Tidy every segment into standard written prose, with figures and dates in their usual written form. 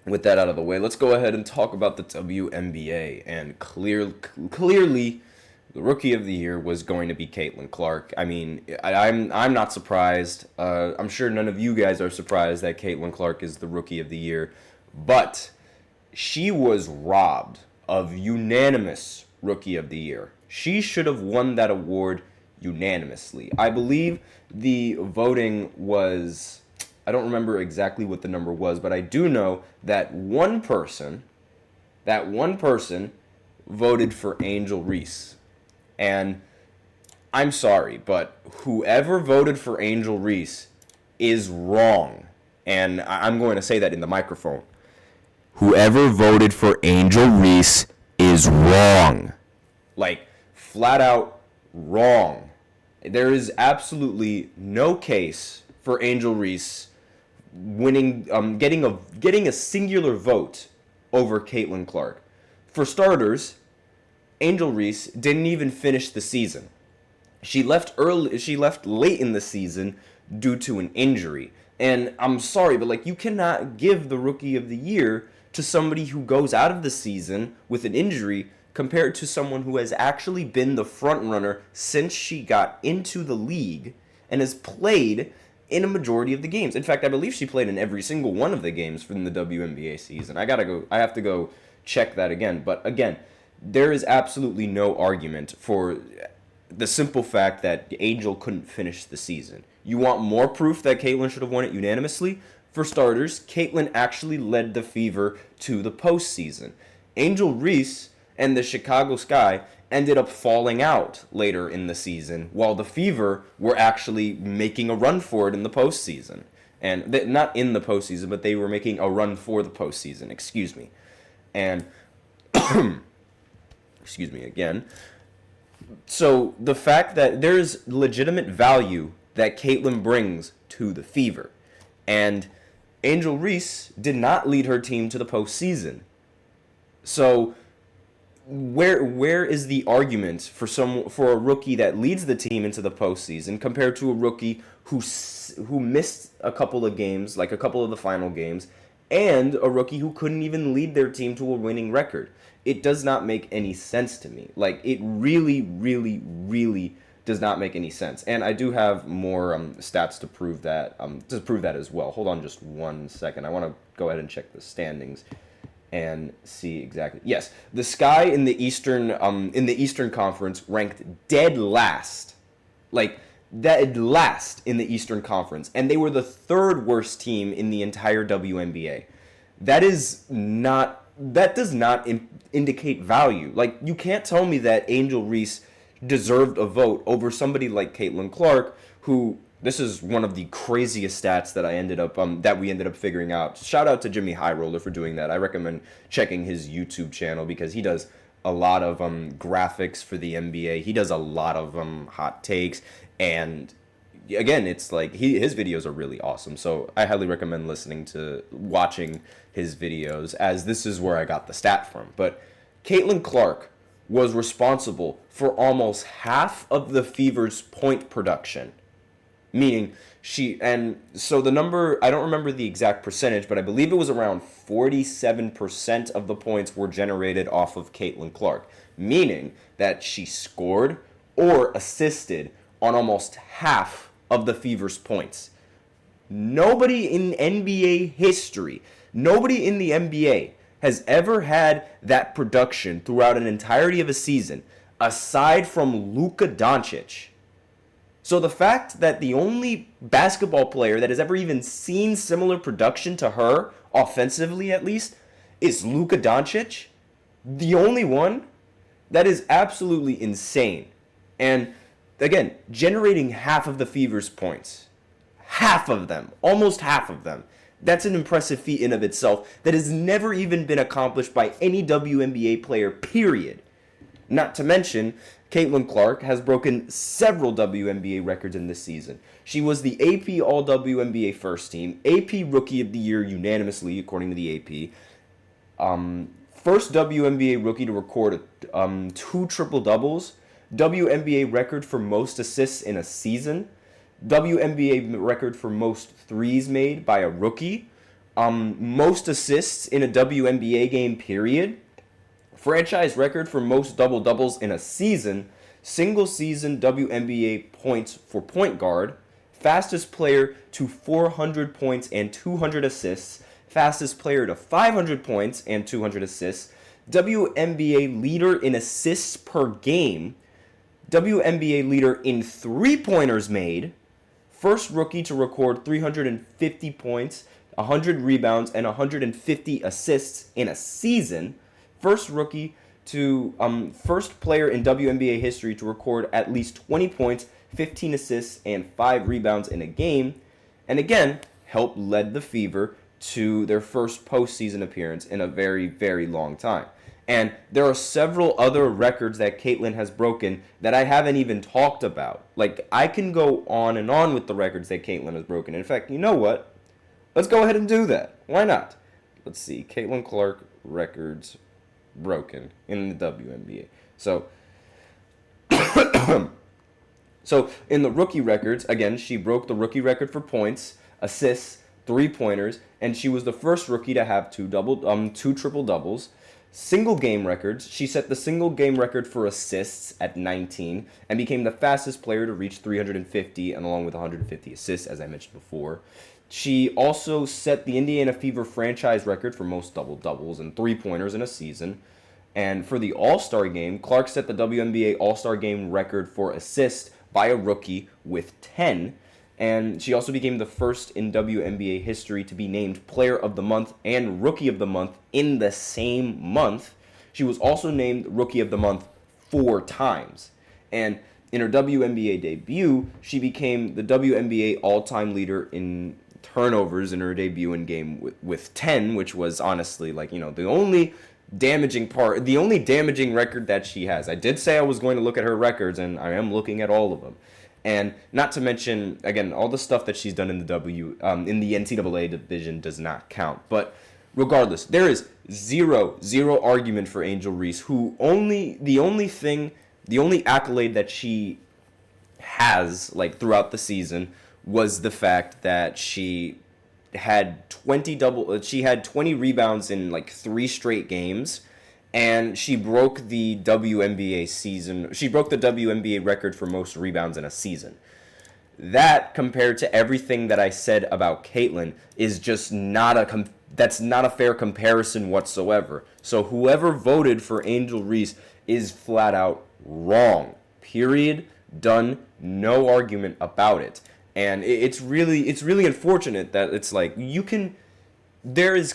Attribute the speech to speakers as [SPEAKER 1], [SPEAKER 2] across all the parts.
[SPEAKER 1] with that out of the way, let's go ahead and talk about the WNBA. And clearly, the Rookie of the Year was going to be Caitlin Clark. I mean, I'm not surprised. I'm sure none of you guys are surprised that Caitlin Clark is the Rookie of the Year. But she was robbed of unanimous Rookie of the Year. She should have won that award unanimously. I believe the voting was, I don't remember exactly what the number was, but I do know that one person voted for Angel Reese. And I'm sorry, but whoever voted for Angel Reese is wrong. And I'm going to say that in the microphone. Whoever voted for Angel Reese is wrong. Like, flat out wrong. There is absolutely no case for Angel Reese winning, getting a singular vote over Caitlin Clark. For starters, Angel Reese didn't even finish the season. She left late in the season due to an injury. And I'm sorry, but you cannot give the Rookie of the Year to somebody who goes out of the season with an injury compared to someone who has actually been the front runner since she got into the league and has played in a majority of the games. In fact, I believe she played in every single one of the games from the WNBA season. I have to go check that again. But again, there is absolutely no argument for the simple fact that Angel couldn't finish the season. You want more proof that Caitlin should have won it unanimously? For starters, Caitlin actually led the Fever to the postseason. Angel Reese and the Chicago Sky ended up falling out later in the season, while the Fever were actually making a run for it in the postseason. And not in the postseason, but they were making a run for the postseason, excuse me. And, excuse me again. So the fact that there's legitimate value that Caitlin brings to the Fever. And Angel Reese did not lead her team to the postseason. So where is the argument for a rookie that leads the team into the postseason compared to a rookie who missed a couple of games, like a couple of the final games, and a rookie who couldn't even lead their team to a winning record? It does not make any sense to me. It really, really, really does not make any sense. And I do have more stats to prove that as well. Hold on just 1 second. I want to go ahead and check the standings and see exactly. Yes, the Sky in the Eastern Conference ranked dead last. Dead last in the Eastern Conference, and they were the third worst team in the entire WNBA. That does not indicate value. You can't tell me that Angel Reese deserved a vote over somebody like Caitlin Clark, who, this is one of the craziest stats that we ended up figuring out. Shout out to Jimmy High Roller for doing that. I recommend checking his YouTube channel because he does a lot of graphics for the NBA. He does a lot of hot takes, and again, it's his videos are really awesome. So I highly recommend watching his videos, as this is where I got the stat from. But Caitlin Clark was responsible for almost half of the Fever's point production. Meaning so the number, I don't remember the exact percentage, but I believe it was around 47% of the points were generated off of Caitlin Clark. Meaning that she scored or assisted on almost half of the Fever's points. Nobody in NBA history, nobody in the NBA has ever had that production throughout an entirety of a season, aside from Luka Doncic. So the fact that the only basketball player that has ever even seen similar production to her, offensively at least, is Luka Doncic, the only one, that is absolutely insane. And again, generating half of the Fever's points. Half of them. Almost half of them. That's an impressive feat in of itself that has never even been accomplished by any WNBA player, period. Not to mention, Caitlin Clark has broken several WNBA records in this season. She was the AP All-WNBA First Team, AP Rookie of the Year unanimously, according to the AP, first WNBA rookie to record 2 triple-doubles, WNBA record for most assists in a season, WNBA record for most threes made by a rookie, most assists in a WNBA game, period. Franchise record for most double-doubles in a season. Single-season WNBA points for point guard. Fastest player to 400 points and 200 assists. Fastest player to 500 points and 200 assists. WNBA leader in assists per game. WNBA leader in three-pointers made. First rookie to record 350 points, 100 rebounds, and 150 assists in a season. First rookie to first player in WNBA history to record at least 20 points, 15 assists, and 5 rebounds in a game. And again, helped led the Fever to their first postseason appearance in a very, very long time. And there are several other records that Caitlin has broken that I haven't even talked about. Like, I can go on and on with the records that Caitlin has broken. In fact, you know what? Let's go ahead and do that. Why not? Let's see. Caitlin Clark records broken in the WNBA. So in the rookie records, again, she broke the rookie record for points, assists, three-pointers, and she was the first rookie to have two triple-doubles. Single game records, she set the single game record for assists at 19 and became the fastest player to reach 350 and along with 150 assists, as I mentioned before. She also set the Indiana Fever franchise record for most double-doubles and three-pointers in a season. And for the All-Star game, Clark set the WNBA All-Star game record for assists by a rookie with 10. And she also became the first in WNBA history to be named Player of the Month and Rookie of the Month in the same month. She was also named Rookie of the Month 4 times. And in her WNBA debut, she became the WNBA all-time leader in turnovers in her debut in game with 10, which was honestly, the only damaging record that she has. I did say I was going to look at her records, and I am looking at all of them. And not to mention, again, all the stuff that she's done in the in the NCAA division does not count. But regardless, there is zero argument for Angel Reese, who the only accolade that she has throughout the season was the fact that she had 20 rebounds in 3 straight games. And she broke the WNBA record for most rebounds in a season. That, compared to everything that I said about Caitlin, is just that's not a fair comparison whatsoever. So whoever voted for Angel Reese is flat out wrong. Period. Done. No argument about it. And it's really unfortunate that it's there was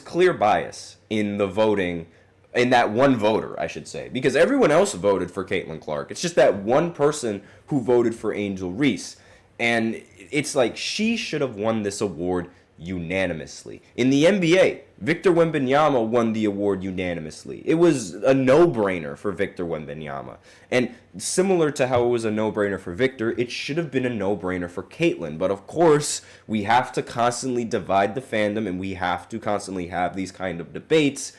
[SPEAKER 1] clear bias in the voting, in that one voter, I should say, because everyone else voted for Caitlin Clark. It's just that one person who voted for Angel Reese. And it's she should have won this award unanimously. In the NBA, Victor Wembanyama won the award unanimously. It was a no-brainer for Victor Wembanyama. And similar to how it was a no-brainer for Victor, it should have been a no-brainer for Caitlin. But of course, we have to constantly divide the fandom, and we have to constantly have these kind of debates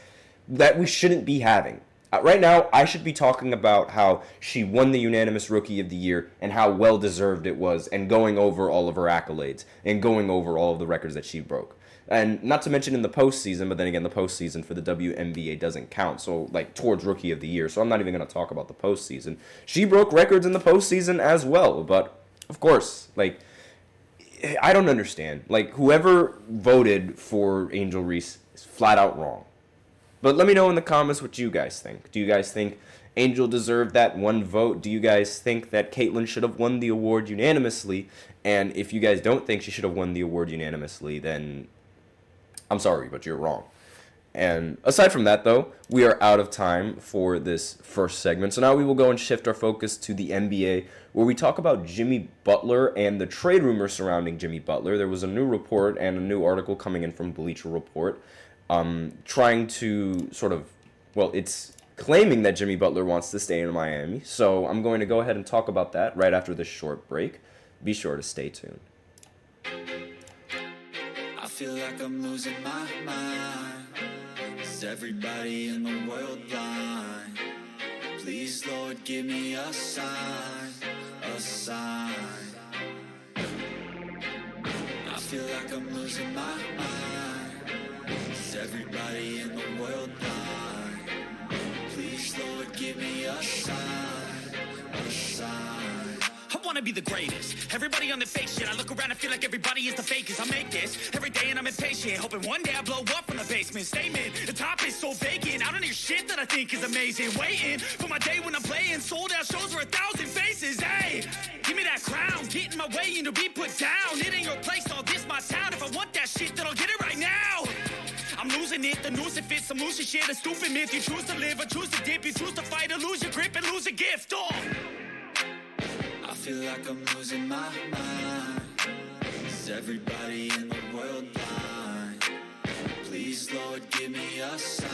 [SPEAKER 1] that we shouldn't be having. Right now, I should be talking about how she won the unanimous Rookie of the Year and how well-deserved it was, and going over all of her accolades and going over all of the records that she broke. And not to mention in the postseason, but then again, the postseason for the WNBA doesn't count, so towards Rookie of the Year, so I'm not even going to talk about the postseason. She broke records in the postseason as well, but of course, I don't understand. Whoever voted for Angel Reese is flat out wrong. But let me know in the comments what you guys think. Do you guys think Angel deserved that one vote? Do you guys think that Caitlin should have won the award unanimously? And if you guys don't think she should have won the award unanimously, then I'm sorry, but you're wrong. And aside from that, though, we are out of time for this first segment. So now we will go and shift our focus to the NBA, where we talk about Jimmy Butler and the trade rumors surrounding Jimmy Butler. There was a new report and a new article coming in from Bleacher Report, trying to it's claiming that Jimmy Butler wants to stay in Miami. So I'm going to go ahead and talk about that right after this short break. Be sure to stay tuned.
[SPEAKER 2] I feel like I'm losing my mind. Is everybody in the world blind? Please, Lord, give me a sign, a sign. I feel like I'm losing my mind. Is everybody in the world blind? Please, Lord, give me a sign, a sign.
[SPEAKER 3] I wanna be the greatest. Everybody on the fake shit. I look around and feel like everybody is the fakest. I make this every day and I'm impatient, hoping one day I blow up from the basement. Statement, the top is so vacant. I don't hear shit that I think is amazing. Waiting for my day when I'm playing sold out shows for 1,000 faces. Hey, give me that crown, get in my way and to be put down. It ain't your place, all this my town. If I want that shit, then I'll get it right now. I'm losing it, the noose it fits, some losing shit, a stupid myth. You choose to live or choose to dip, you choose to fight or lose your grip and lose a gift. Oh.
[SPEAKER 2] I feel like I'm losing my mind. Is everybody in the world blind? Please, Lord, give me a sign.